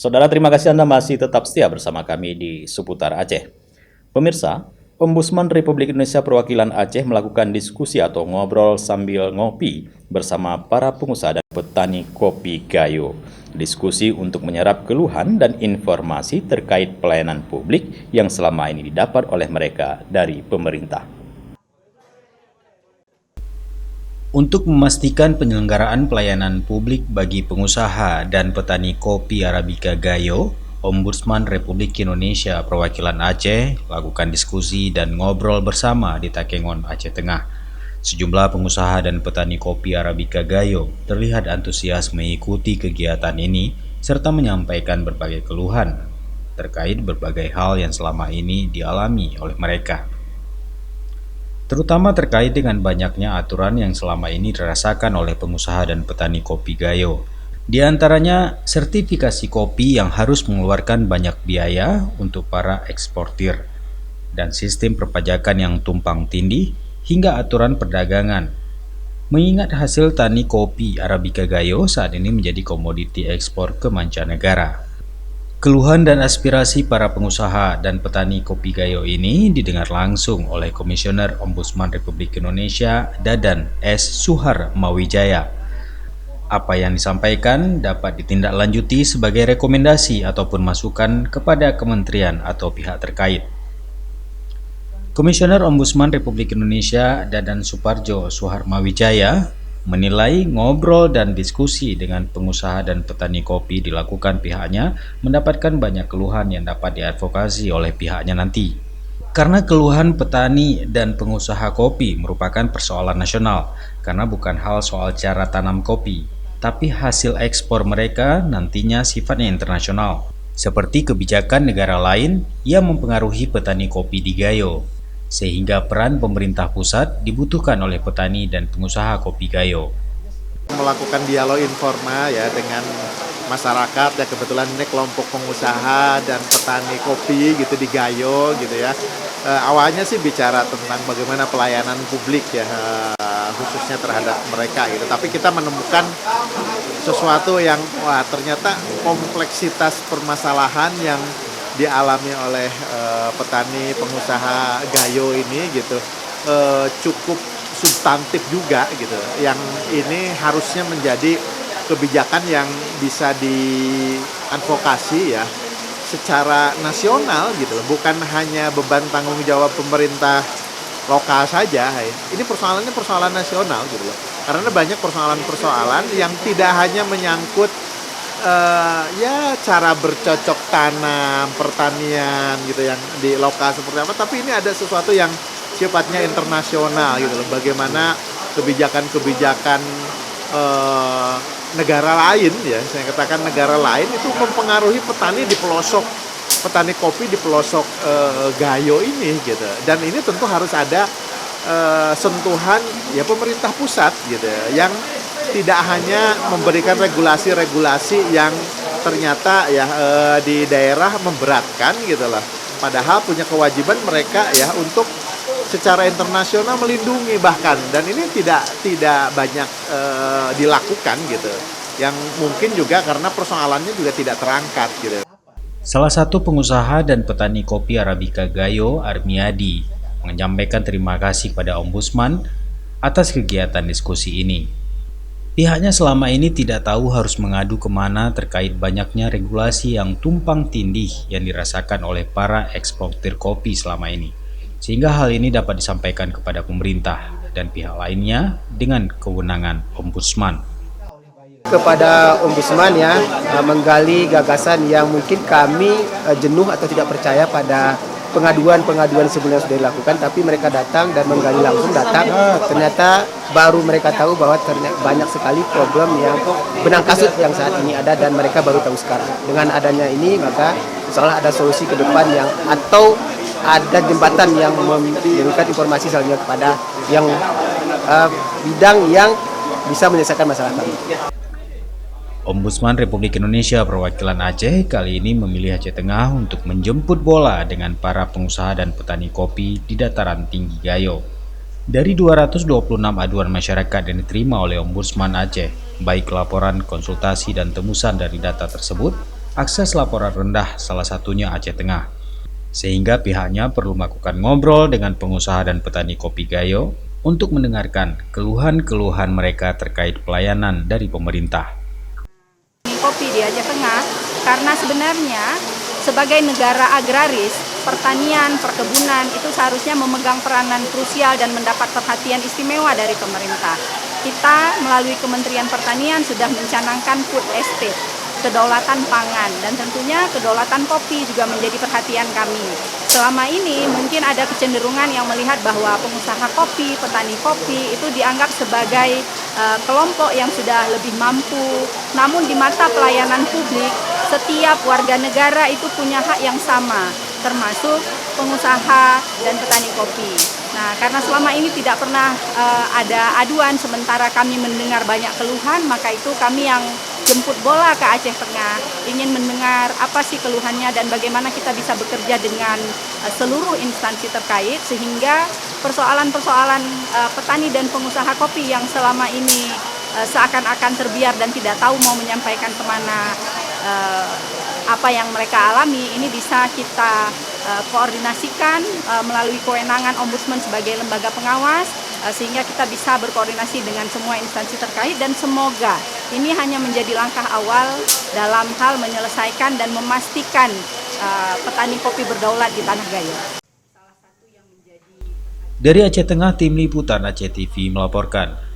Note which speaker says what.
Speaker 1: Saudara, terima kasih Anda masih tetap setia bersama kami di Seputar Aceh. Pemirsa, Ombudsman Republik Indonesia Perwakilan Aceh melakukan diskusi atau ngobrol sambil ngopi bersama para pengusaha dan petani kopi Gayo. Diskusi untuk menyerap keluhan dan informasi terkait pelayanan publik yang selama ini didapat oleh mereka dari pemerintah. Untuk memastikan penyelenggaraan pelayanan publik bagi pengusaha dan petani kopi Arabica Gayo, Ombudsman Republik Indonesia Perwakilan Aceh lakukan diskusi dan ngobrol bersama di Takengon, Aceh Tengah. Sejumlah pengusaha dan petani kopi Arabica Gayo terlihat antusias mengikuti kegiatan ini serta menyampaikan berbagai keluhan terkait berbagai hal yang selama ini dialami oleh mereka, terutama terkait dengan banyaknya aturan yang selama ini dirasakan oleh pengusaha dan petani kopi Gayo. Di antaranya, sertifikasi kopi yang harus mengeluarkan banyak biaya untuk para eksportir, dan sistem perpajakan yang tumpang tindih, hingga aturan perdagangan. Mengingat hasil tani kopi Arabica Gayo saat ini menjadi komoditi ekspor ke mancanegara. Keluhan dan aspirasi para pengusaha dan petani kopi Gayo ini didengar langsung oleh Komisioner Ombudsman Republik Indonesia Dadan S. Suhar Mawijaya. Apa yang disampaikan dapat ditindaklanjuti sebagai rekomendasi ataupun masukan kepada kementerian atau pihak terkait. Komisioner Ombudsman Republik Indonesia Dadan Suparjo Suhar Mawijaya menilai ngobrol dan diskusi dengan pengusaha dan petani kopi dilakukan pihaknya mendapatkan banyak keluhan yang dapat diadvokasi oleh pihaknya nanti. Karena keluhan petani dan pengusaha kopi merupakan persoalan nasional, karena bukan hal soal cara tanam kopi, tapi hasil ekspor mereka nantinya sifatnya internasional, seperti kebijakan negara lain yang mempengaruhi petani kopi di Gayo. Sehingga peran pemerintah pusat dibutuhkan oleh petani dan pengusaha kopi Gayo.
Speaker 2: Melakukan dialog informal ya dengan masyarakat ya, kebetulan ini kelompok pengusaha dan petani kopi gitu di Gayo gitu ya. Awalnya sih bicara tentang bagaimana pelayanan publik ya, khususnya terhadap mereka gitu. Tapi kita menemukan sesuatu yang ternyata kompleksitas permasalahan yang dialami oleh petani pengusaha Gayo ini gitu cukup substantif juga gitu, yang ini harusnya menjadi kebijakan yang bisa diadvokasi ya secara nasional gitu, bukan hanya beban tanggung jawab pemerintah lokal saja. Ini persoalan nasional gitu loh, karena banyak persoalan-persoalan yang tidak hanya menyangkut ya cara bercocok tanam, pertanian gitu yang di lokal seperti apa, tapi ini ada sesuatu yang sifatnya internasional gitu loh. Bagaimana kebijakan-kebijakan negara lain ya, saya katakan negara lain itu mempengaruhi petani di pelosok, petani kopi di pelosok Gayo ini gitu. Dan ini tentu harus ada sentuhan ya pemerintah pusat gitu ya, yang tidak hanya memberikan regulasi-regulasi yang ternyata ya di daerah memberatkan gitu lah. Padahal punya kewajiban mereka ya untuk secara internasional melindungi bahkan, dan ini tidak banyak dilakukan gitu. Yang mungkin juga karena persoalannya juga tidak terangkat gitu.
Speaker 1: Salah satu pengusaha dan petani kopi Arabica Gayo, Armiadi, menyampaikan terima kasih pada Ombudsman atas kegiatan diskusi ini. Pihaknya selama ini tidak tahu harus mengadu kemana terkait banyaknya regulasi yang tumpang tindih yang dirasakan oleh para eksportir kopi selama ini. Sehingga hal ini dapat disampaikan kepada pemerintah dan pihak lainnya dengan kewenangan Ombudsman.
Speaker 3: Kepada Ombudsman ya, menggali gagasan yang mungkin kami jenuh atau tidak percaya pada pengaduan-pengaduan sebelumnya sudah dilakukan, tapi mereka datang dan menggali langsung, ternyata baru mereka tahu bahwa ternyata banyak sekali problem yang benang kasut yang saat ini ada, dan mereka baru tahu sekarang. Dengan adanya ini maka seolah ada solusi ke depan yang, atau ada jembatan yang memberikan informasi selanjutnya kepada yang bidang yang bisa menyelesaikan masalah kami.
Speaker 1: Ombudsman Republik Indonesia Perwakilan Aceh kali ini memilih Aceh Tengah untuk menjemput bola dengan para pengusaha dan petani kopi di dataran tinggi Gayo. Dari 226 aduan masyarakat yang diterima oleh Ombudsman Aceh, baik laporan, konsultasi, dan temusan dari data tersebut, akses laporan rendah, salah satunya Aceh Tengah. Sehingga pihaknya perlu melakukan ngobrol dengan pengusaha dan petani kopi Gayo untuk mendengarkan keluhan-keluhan mereka terkait pelayanan dari pemerintah.
Speaker 4: Kopi di Aceh Tengah, karena sebenarnya sebagai negara agraris, pertanian, perkebunan itu seharusnya memegang peranan krusial dan mendapat perhatian istimewa dari pemerintah. Kita melalui Kementerian Pertanian sudah mencanangkan food estate, kedaulatan pangan, dan tentunya kedaulatan kopi juga menjadi perhatian kami. Selama ini mungkin ada kecenderungan yang melihat bahwa pengusaha kopi, petani kopi itu dianggap sebagai kelompok yang sudah lebih mampu. Namun di mata pelayanan publik, setiap warga negara itu punya hak yang sama, termasuk pengusaha dan petani kopi. Nah, karena selama ini tidak pernah ada aduan, sementara kami mendengar banyak keluhan, maka itu kami yang jemput bola ke Aceh Tengah, ingin mendengar apa sih keluhannya dan bagaimana kita bisa bekerja dengan seluruh instansi terkait, sehingga persoalan-persoalan petani dan pengusaha kopi yang selama ini seakan-akan terbiar dan tidak tahu mau menyampaikan kemana apa yang mereka alami, ini bisa kita koordinasikan melalui kewenangan Ombudsman sebagai lembaga pengawas, sehingga kita bisa berkoordinasi dengan semua instansi terkait, dan semoga ini hanya menjadi langkah awal dalam hal menyelesaikan dan memastikan petani kopi berdaulat di Tanah Gayo.
Speaker 1: Dari Aceh Tengah, Tim Liputan Aceh TV melaporkan.